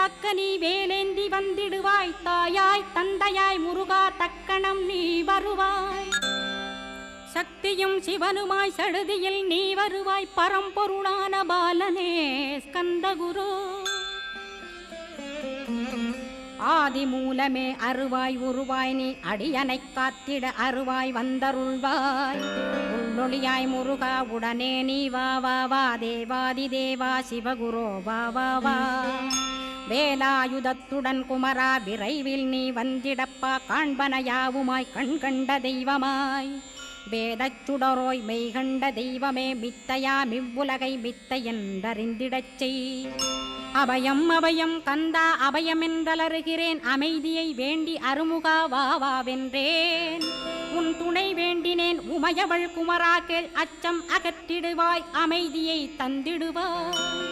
காக்க நீ வேலேந்தி வந்திடுவாய். தாயாய் தந்தையாய் முருகா தக்கணம் நீ வருவாய். சக்தியும் சிவனுமாய் சடுதியில் நீ வருவாய். பரம்பொருளான பாலனே ஸ்கந்தகுரு. ஆதி மூலமே அருவாய் உருவாய் நீ அடியனை காத்திட அருவாய் வந்தருள்வாய். உள்ளொளியாய் முருகா உடனே நீ வா வா வா. தேவாதி தேவா சிவகுரோ வா வா வா. வேலாயுதத்துடன் குமரா விரைவில் நீ வந்திடப்பா. காண்பன யாவுமாய் கண் கண்ட தெய்வமாய். வேதச் சுடரோய் மெய்கண்ட தெய்வமே மித்தையா மிவ்வுலகை மித்தை என்றறிந்திடச் செய். அபயம் அபயம் கந்தா அபயமென்றலறுகிறேன். அமைதியை வேண்டி அருமுகா வா வா வென்றேன். உன் துணை வேண்டினேன் உமையவள் குமரா கேள். அச்சம் அகற்றிடுவாய் அமைதியை தந்திடுவாய்.